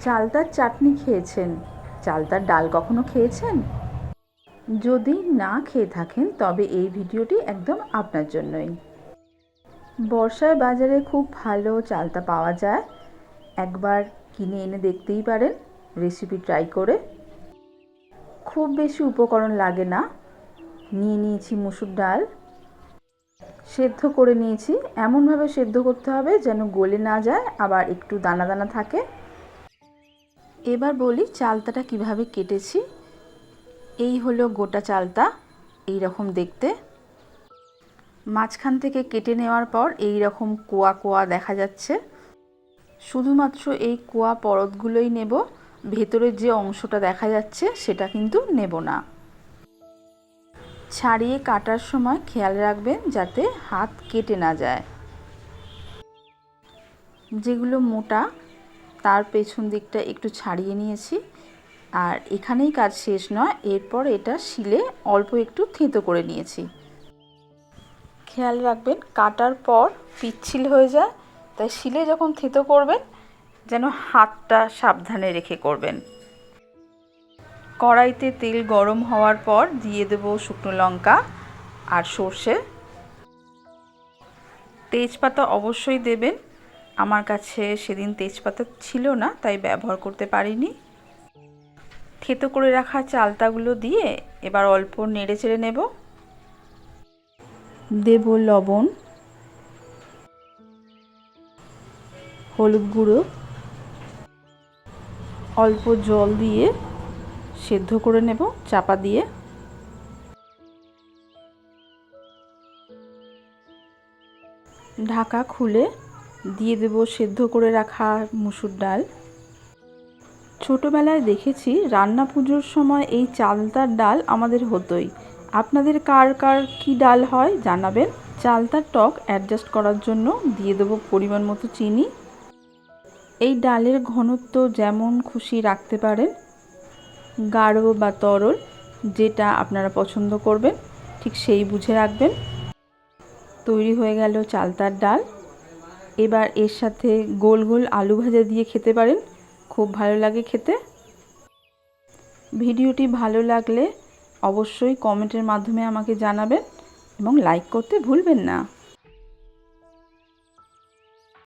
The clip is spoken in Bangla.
চালতার চাটনি খেয়েছেন? চালতার ডাল কখনো খেয়েছেন? যদি না খেয়ে থাকেন তবে এই ভিডিওটি একদম আপনার জন্যই। বর্ষায় বাজারে খুব ভালো চালতা পাওয়া যায়। একবার কিনে এনে দেখতেই পারেন রেসিপি ট্রাই করে। খুব বেশি উপকরণ লাগে না। নিয়ে নিয়েছি মুসুর ডাল, সেদ্ধ করে নিয়েছি। এমনভাবে সেদ্ধ করতে হবে যেন গলে না যায়, আবার একটু দানা দানা থাকে। এবার বলি চালতাটা কিভাবে কেটেছি। এই হলো গোটা চালতা, এই রকম দেখতে। মাঝখান থেকে কেটে নেওয়ার পর এই রকম কোয়া কোয়া দেখা যাচ্ছে। শুধুমাত্র এই কোয়া পরতগুলোই নেব, ভেতরের যে অংশটা দেখা যাচ্ছে সেটা কিন্তু নেব না। ছাড়িয়ে কাটার সময় খেয়াল রাখবেন যাতে হাত কেটে না যায়। যেগুলো মোটা তার পেছন দিকটা একটু ছাড়িয়ে নিয়েছি। আর এখানেই কাজ শেষ নয়, এরপর এটা শিলে অল্প একটু থেঁতো করে নিয়েছি। খেয়াল রাখবেন কাটার পর পিচ্ছিল হয়ে যায়, তাই শিলে যখন থেঁতো করবেন যেন হাতটা সাবধানে রেখে করবেন। কড়াইতে তেল গরম হওয়ার পর দিয়ে দেব শুকনো লঙ্কা আর সর্ষে। তেজপাতা অবশ্যই দেবেন। আমার কাছে সেদিন তেজপাতা ছিল না, তাই ব্যবহার করতে পারিনি। থেঁতো করে রাখা চালতাগুলো দিয়ে এবার অল্প নেড়ে চেড়ে নেব। দেব লবণ, হলুদ গুঁড়ো, অল্প জল দিয়ে সেদ্ধ করে নেব চাপা দিয়ে। ঢাকা খুলে দিয়ে দেব সেদ্ধ করে রাখা মুসুর ডাল। ছোটোবেলায় দেখেছি রান্না পুজোর সময় এই চালতার ডাল আমাদের হতোই। আপনাদের কার কার কী ডাল হয় জানাবেন। চালতার টক অ্যাডজাস্ট করার জন্য দিয়ে দেব পরিমাণ মতো চিনি। এই ডালের ঘনত্ব যেমন খুশি রাখতে পারেন, গাঢ় বা তরল যেটা আপনারা পছন্দ করবেন ঠিক সেই বুঝে রাখবেন। তৈরি হয়ে গেল চালতার ডাল। এবার এর সাথে গোল গোল আলু ভাজা দিয়ে খেতে পারেন, খুব ভালো লাগে খেতে। ভিডিওটি ভালো লাগলে অবশ্যই কমেন্টের মাধ্যমে আমাকে জানাবেন এবং লাইক করতে ভুলবেন না।